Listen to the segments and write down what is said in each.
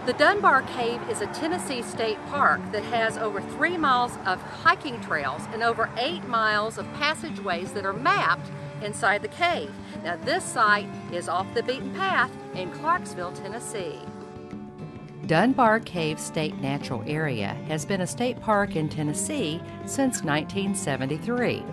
The Dunbar Cave is a Tennessee state park that has over 3 miles of hiking trails and over 8 miles of passageways that are mapped inside the cave. Now this site is off the beaten path in Clarksville, Tennessee. Dunbar Cave State Natural Area has been a state park in Tennessee since 1973.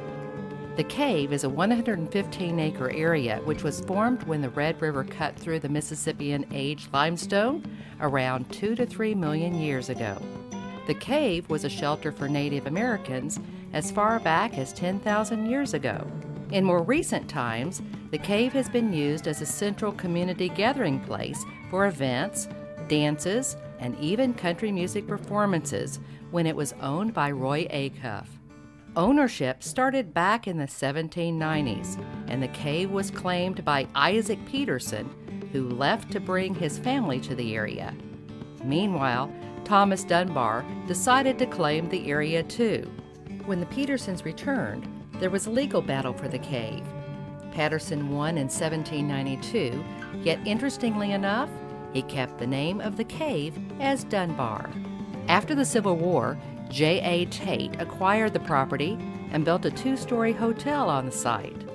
The cave is a 115-acre area which was formed when the Red River cut through the Mississippian age limestone around 2 to 3 million years ago. The cave was a shelter for Native Americans as far back as 10,000 years ago. In more recent times, the cave has been used as a central community gathering place for events, dances, and even country music performances when it was owned by Roy Acuff. Ownership started back in the 1790s, and the cave was claimed by Isaac Peterson, who left to bring his family to the area. Meanwhile, Thomas Dunbar decided to claim the area too. When the Petersons returned, there was a legal battle for the cave. Patterson won in 1792, yet interestingly enough, he kept the name of the cave as Dunbar. After the Civil War, J.A. Tate acquired the property and built a 2-story hotel on the site.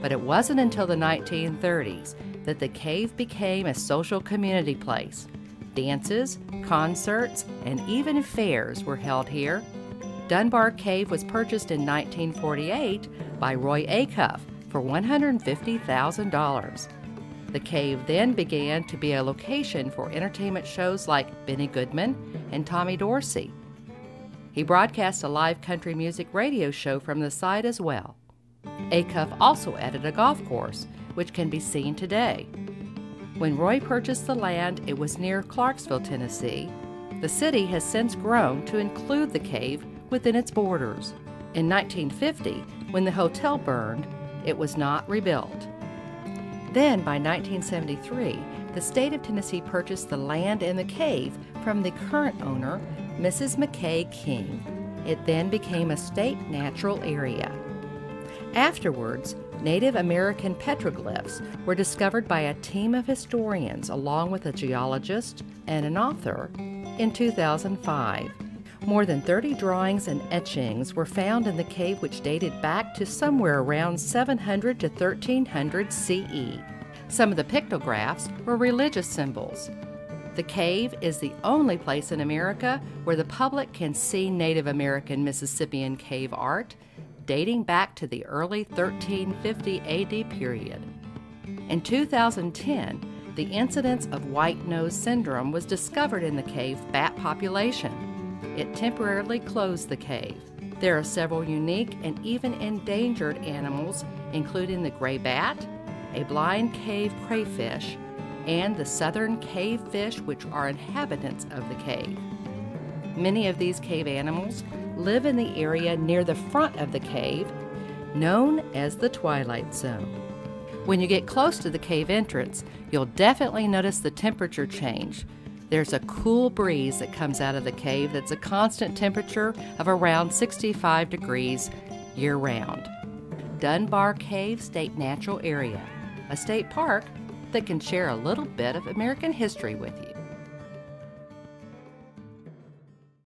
But it wasn't until the 1930s that the cave became a social community place. Dances, concerts, and even fairs were held here. Dunbar Cave was purchased in 1948 by Roy Acuff for $150,000. The cave then began to be a location for entertainment shows like Benny Goodman and Tommy Dorsey. He broadcast a live country music radio show from the site as well. Acuff also added a golf course, which can be seen today. When Roy purchased the land, it was near Clarksville, Tennessee. The city has since grown to include the cave within its borders. In 1950, when the hotel burned, it was not rebuilt. Then, by 1973, the state of Tennessee purchased the land in the cave from the current owner, Mrs. McKay King. It then became a state natural area. Afterwards, Native American petroglyphs were discovered by a team of historians along with a geologist and an author in 2005. More than 30 drawings and etchings were found in the cave which dated back to somewhere around 700 to 1300 CE. Some of the pictographs were religious symbols. The cave is the only place in America where the public can see Native American Mississippian cave art dating back to the early 1350 AD period. In 2010, the incidence of white nose syndrome was discovered in the cave bat population. It temporarily closed the cave. There are several unique and even endangered animals, including the gray bat, a blind cave crayfish, and the southern cave fish, which are inhabitants of the cave. Many of these cave animals live in the area near the front of the cave, known as the Twilight Zone. When you get close to the cave entrance, you'll definitely notice the temperature change. There's a cool breeze that comes out of the cave that's a constant temperature of around 65 degrees year-round. Dunbar Cave State Natural Area, a state park that can share a little bit of American history with you.